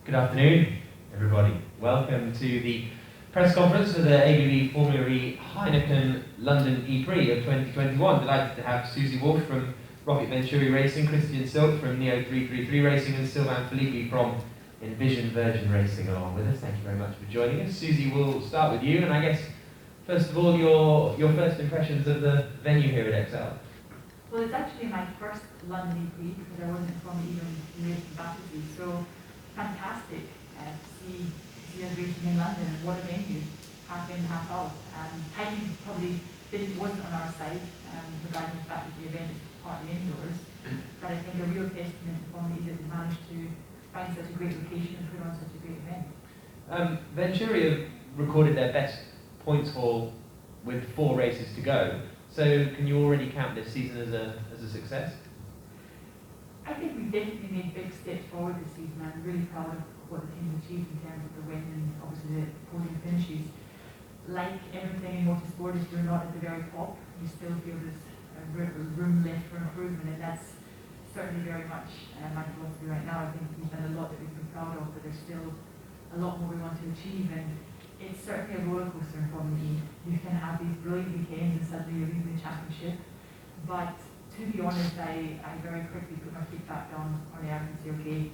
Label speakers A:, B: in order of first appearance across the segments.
A: Good afternoon, everybody. Welcome to the press conference for the ABB Formula E Heineken London E-Prix of 2021. Delighted to have Susie Wolff from ROKiT Venturi Racing, Christian Silk from Neo 333 Racing, and Sylvain Filippi from Envision Virgin Racing along with us. Thank you very much for joining us. Susie, we'll start with you, and I guess, first of all, your first impressions of the venue here at XL.
B: Well, it's actually my first London E-Prix because I wasn't from even near capacity, so fantastic to see us racing in London, and what a venue, half in, half out. Timing probably wasn't on our side regarding the fact that the event is partly indoors, but I think a real testament to Formula E that they managed to find such a great location and put on such a great event.
A: Venturi have recorded their best points haul with 4 races to go. So can you already count this season as a success?
B: I think we've definitely made big steps forward this season. I'm really proud of what the team achieved in terms of the win and obviously the podium finishes. Like everything in motorsport, if you're not at the very top, you still feel there's room left for improvement, and that's certainly very much my philosophy right now. I think we've done a lot that we can be proud of, but there's still a lot more we want to achieve, and it's certainly a roller coaster in Formula E. You can have these brilliant weekends and suddenly you're leading the championship, but to be honest, I very quickly put my feet back down on the earth and say, okay,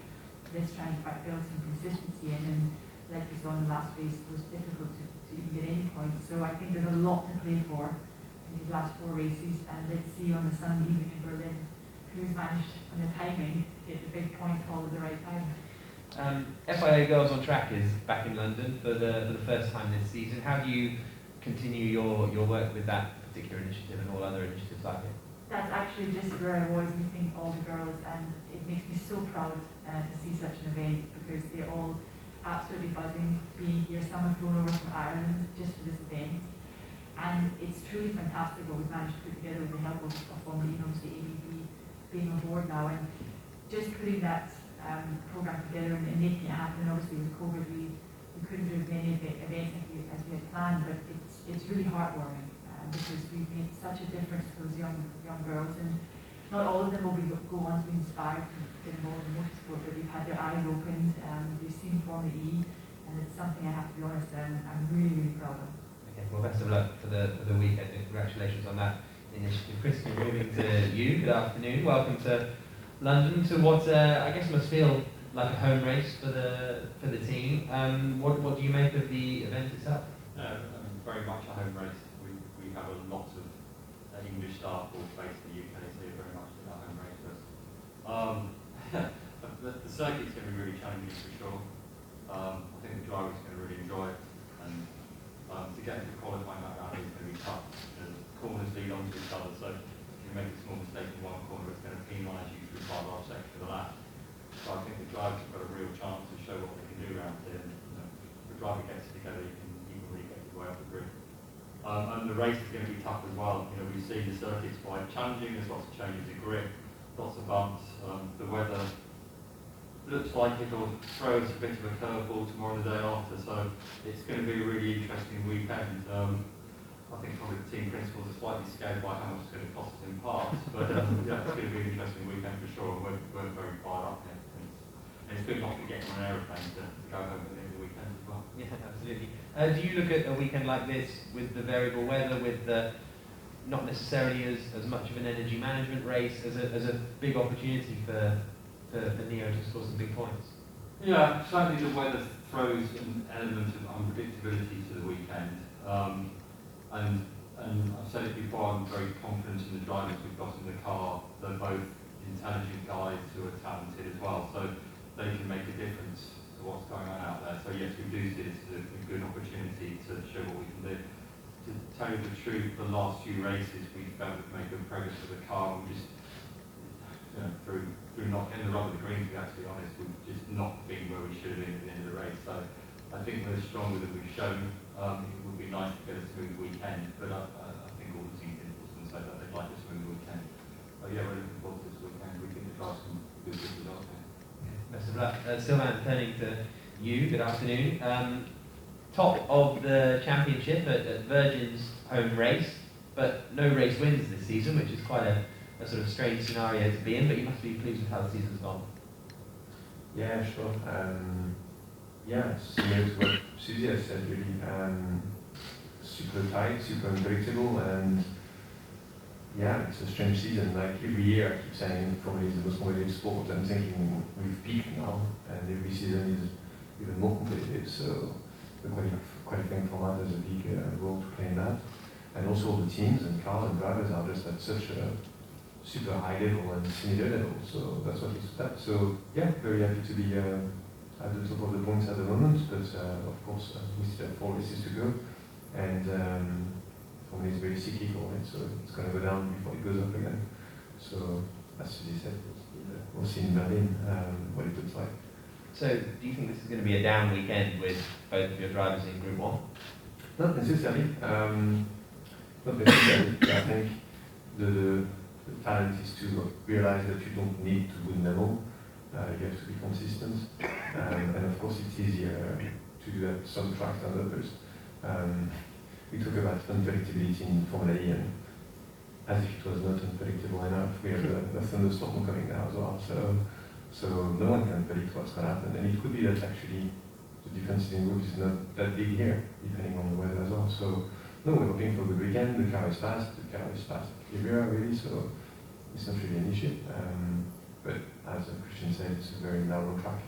B: let's try and build some consistency in, and like we saw in the last race, it was difficult to even get any points. So I think there's a lot to play for in these last 4 races, and let's see on the Sunday evening in Berlin who's managed on the timing to get the big point call at the right time.
A: FIA Girls on Track is back in London for the first time this season. How do you continue your work with that particular initiative and all other initiatives like it?
B: That's actually just where I was meeting all the girls, and it makes me so proud to see such an event, because they're all absolutely buzzing being here. Some have flown over from Ireland just for this event, and it's truly fantastic what we've managed to put together with the help of Formula E and obviously ABB being on board now, and just putting that program together and making it happen. And obviously with COVID we couldn't do as many events as we had planned, but it's really heartwarming. Because we've made such a difference to those young girls, and not all of them will go on to be inspired to get involved in motorsport, but they've had their eyes opened, they've seen Formula E, and it's something I have to be honest, I'm really, really proud of.
A: Okay, well, best of luck for the weekend, and congratulations on that initiative. Christian, moving to you, good afternoon, welcome to London, to what I guess must feel like a home race for the team. What do you make of the event itself?
C: Very much a home race. We have a lot of English staff all based in the UK, so you're very much a home race for us. The circuit's going to be really challenging for sure. I think the drivers are going to really enjoy it, and to get into qualifying that round is going to be tough. The corners lead onto each other, so if you make a small mistake in one corner, it's going to penalise you through 5 half seconds of the lap. So I think the drivers have got a real chance to show what they can do around here. If the driver gets together, you can equally get your way up the grid. And the race is going to be tough as well. We see the circuit's quite challenging. There's lots of changes in grip, lots of bumps. The weather looks like it'll throw us a bit of a curveball tomorrow and the day after. So it's going to be a really interesting weekend. I think probably the team principals are slightly scared by how much it's going to cost us in parts, but yeah, it's going to be an interesting weekend for sure. We're very fired up here. And it's good not to get on an aeroplane to go home at the end of the weekend as well.
A: Yeah, absolutely. Do you look at a weekend like this with the variable weather, with not necessarily as much of an energy management race, as a big opportunity for Neo to score some big points?
C: Yeah, certainly the weather throws an element of unpredictability to the weekend. And I've said it before, I'm very confident in the drivers we've got in the car. They're both intelligent guys who are talented as well, so they can make a difference to what's going on out there. So yes, we do see this as a good opportunity to show what we can do. To tell you the truth, the last few races we felt we've made good progress with the car, and we just, through not getting the rubber the green, to be absolutely honest, we've just not been where we should have been at the end of the race. So I think we're stronger than we've shown. It would be nice to get a smooth weekend, but I think all the team principals can say that they'd like a smooth weekend. But yeah, we're looking forward to this weekend. We think the drive some good results here.
A: Best of luck. Sylvain, turning to you, good afternoon. Top of the championship at Virgin's home race, but no race wins this season, which is quite a sort of strange scenario to be in, but you must be pleased with how the season's gone.
D: Yeah, sure. Yeah, similar to what Susie has said, really. Super tight, super unpredictable, and yeah, it's a strange season. Like every year, I keep saying probably it's the most competitive sport. I'm thinking we've peaked now, and every season is even more competitive. So the qualifying format has a big role to play in that. And also the teams and cars and drivers are just at such a super high level and similar level. So that's what it's about. So yeah, very happy to be at the top of the points at the moment. But of course, we still have 4 races to go. And for me, it's very cyclical, right? So it's going to go down before it goes up again. So as Susie said, we'll see in Berlin what it looks like.
A: So do you think this is going to be a down weekend with both of your drivers in Group 1?
D: Not necessarily. Not necessarily. I think the talent is to realize that you don't need to win them all. You have to be consistent. And of course, it's easier to do that some tracks than others. We talk about unpredictability in Formula E, and as if it was not unpredictable enough, we have a thunderstorm coming now as well. So no one can predict what's going to happen. And it could be that actually the difference in groups is not that big here, depending on the weather as well. So no, we're hoping for a good weekend. The car is fast everywhere, really, so it's not really an issue. But as Christian said, it's a very narrow track.